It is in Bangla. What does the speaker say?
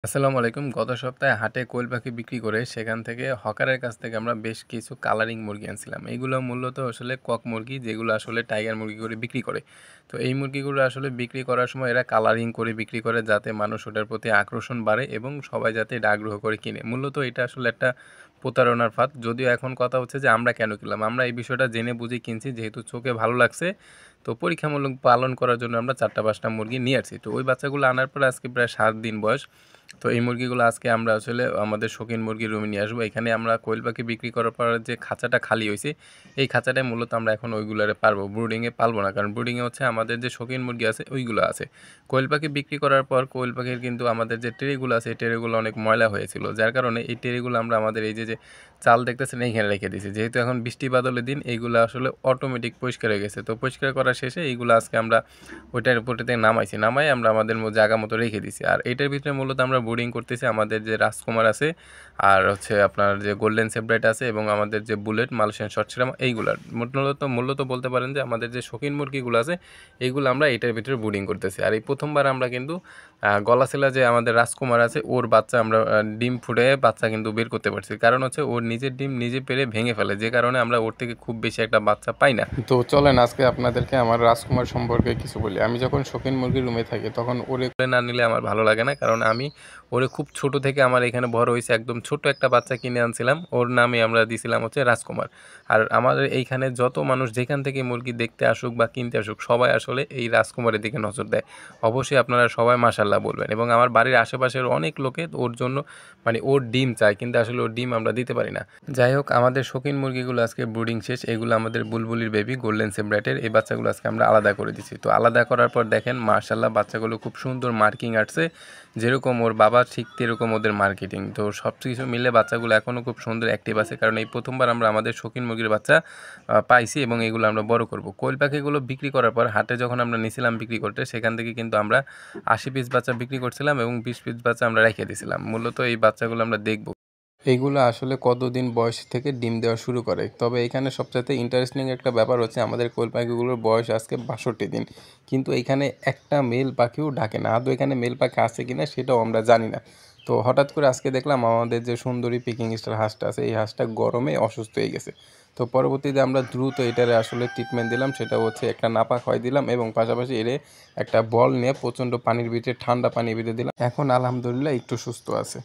আসসালামু আলাইকুম। গত সপ্তাহে হাটে কোয়েল পাখি বিক্রি করে সেখান থেকে হকারের কাছ থেকে আমরা বেশ কিছু কালারিং মুরগি আনছিলাম। এইগুলো মূলত আসলে কক মুরগি যেগুলো আসলে টাইগার মুরগি করে বিক্রি করে। তো এই মুরগিগুলো আসলে বিক্রি করার সময় এরা কালারিং করে বিক্রি করে যাতে মানুষ ওটার প্রতি আকর্ষণ বাড়ে এবং সবাই যাতে এটা আগ্রহ করে কিনে। মূলত এটা আসলে একটা প্রতারণার ফাঁদ। যদিও এখন কথা হচ্ছে যে আমরা কেন কিনলাম? আমরা এই বিষয়টা জেনে বুঝে কিনছি যেহেতু চোখে ভালো লাগছে। তো পরীক্ষামূলক পালন করার জন্য আমরা ৪ টা ৫ টা মুরগি নিয়ে আসছি। তো ওই বাচ্চাগুলো আনার পরে আজকে প্রায় ৭ দিন বয়স। তো এই মুরগিগুলো আজকে আমরা আসলে আমাদের শৌখিন মুরগির রুমে নিয়ে আসবো। এখানে আমরা কোয়েল পাখি বিক্রি করার পর যে খাঁচাটা খালি হইছে, এই খাঁচাটায় মূলত আমরা এখন ওইগুলারে পারবো। ব্রুডিংয়ে পালবো না। কারণ ব্রুডিংয়ে হচ্ছে আমাদের যে শৌখিন মুরগি আছে ওইগুলো আছে। কোয়েল পাখি বিক্রি করার পর কোয়েল পাখির কিন্তু আমাদের যে ট্রেগুলো আছে এই ট্রেগুলো অনেক ময়লা হয়েছিল। যার কারণে এই ট্রেগুলো আমরা আমাদের এই যে চাল দেখতেছেন এইখানে রেখে দিয়েছি। যেহেতু এখন বৃষ্টি বাদলের দিন এইগুলো আসলে অটোমেটিক পরিষ্কার হয়ে গেছে। তো পরিষ্কার করা শেষে এইগুলো আজকে আমরা ওইটার উপরে থেকে নামাইছি। নামাই আমরা আমাদের জায়গা মতো রেখে দিছি। আর এটার ভিতরে মূলত আমরা ব্রুডিং করতেছি আমাদের যে রাজকুমার আছে, আর হচ্ছে আপনার যে গোল্ডেন সেব্রাইট আছে এবং আমাদের যে বুলেট, মালয়েশিয়ান শর্ট সিরাম এইগুলার। মূলত বলতে পারেন যে আমাদের যে শৌখিন মুরগিগুলো আছে এইগুলো আমরা এটার ভিতরে ব্রুডিং করতেছি। আর এই প্রথমবার আমরা কিন্তু গলাচিলা যে আমাদের রাজকুমার আছে ওর বাচ্চা আমরা ডিম ফুটে বাচ্চা কিন্তু বের করতে পারছি। কারণ হচ্ছে ওর নিজের ডিম নিজে পেড়ে ভেঙে ফেলে, যে কারণে আমরা ওর থেকে খুব বেশি একটা বাচ্চা পাই না। তো চলেন আজকে আপনাদেরকে আমার রাজকুমার সম্পর্কে কিছু বলি। আমি যখন শৌখিন মুরগির রুমে থাকি তখন ওরে কোলে না নিলে আমার ভালো লাগে না। কারণ আমি ওরে খুব ছোট থেকে আমার এখানে বড় হইছে, একদম ছোট একটা বাচ্চা কিনে আনছিলাম। ওর নামে আমরা দিছিলাম হচ্ছে রাজকুমার। আর আমাদের এইখানে যত মানুষ যেখান থেকে মুরগি দেখতে আসুক বা কিনতে আসুক সবাই আসলে এই রাজকুমারের দিকে নজর দেয়। অবশ্যই আপনারা সবাই মাশাআল্লাহ বলবেন এবং আমার বাড়ির আশেপাশের অনেক লোকে ওর জন্য মানে ওর ডিম চায়, কিন্তু আসলে ওর ডিম আমরা দিতে পারি না। যাই হোক, আমাদের শৌখিন মুরগিগুলো আজকে ব্রুডিং শেষ। এগুলো আমাদের বুলবুলির বেবি গোল্ডেন সেব্রাইটের। এই বাচ্চাগুলো আজকে আমরা আলাদা করে দিচ্ছি। তো আলাদা করার পর দেখেন মাশাআল্লাহ বাচ্চাগুলো খুব সুন্দর মার্কিং আসছে। যেরকম ওর বাবা ঠিক তেরকম ওদের মার্কেটিং। তো সব কিছু মিলে বাচ্চাগুলো এখনও খুব সুন্দর অ্যাক্টিভ আছে, কারণ এই প্রথমবার আমরা আমাদের শৌখিন মুরগির বাচ্চা পাইছি এবং এগুলো আমরা বড় করব। কোয়েল পাখিগুলো বিক্রি করার পর হাটে যখন আমরা নিয়েছিলাম বিক্রি করতে, সেখান থেকে কিন্তু আমরা ৮০ পিস বাচ্চা বিক্রি করছিলাম এবং ২০ পিস বাচ্চা আমরা রেখে দিয়েছিলাম। মূলত এই বাচ্চাগুলো আমরা দেখব এইগুলো আসলে কতদিন বয়স থেকে ডিম দেওয়া শুরু করে। তবে এখানে সবচাইতে ইন্টারেস্টিং একটা ব্যাপার হচ্ছে আমাদের কোয়েল পাখিগুলোর বয়স আজকে ৬২ দিন, কিন্তু এখানে একটা মেল পাখিও ডাকে না। আদৌ এখানে মেল পাখি আছে কিনা সেটাও আমরা জানি না। তো হঠাৎ করে আজকে দেখলাম আমাদের যে সুন্দরী পিকিং স্টার হাঁসটা আছে এই হাঁসটা গরমে অসুস্থ হয়ে গেছে। তো পরবর্তীতে আমরা দ্রুত এটারে আসলে ট্রিটমেন্ট দিলাম, সেটা হচ্ছে একটা নাপা খাওয়াই দিলাম এবং পাশাপাশি এরে একটা বল নিয়ে প্রচণ্ড পানির ভিতরে ঠান্ডা পানির ভিতরে দিলাম। এখন আলহামদুলিল্লাহ একটু সুস্থ আছে।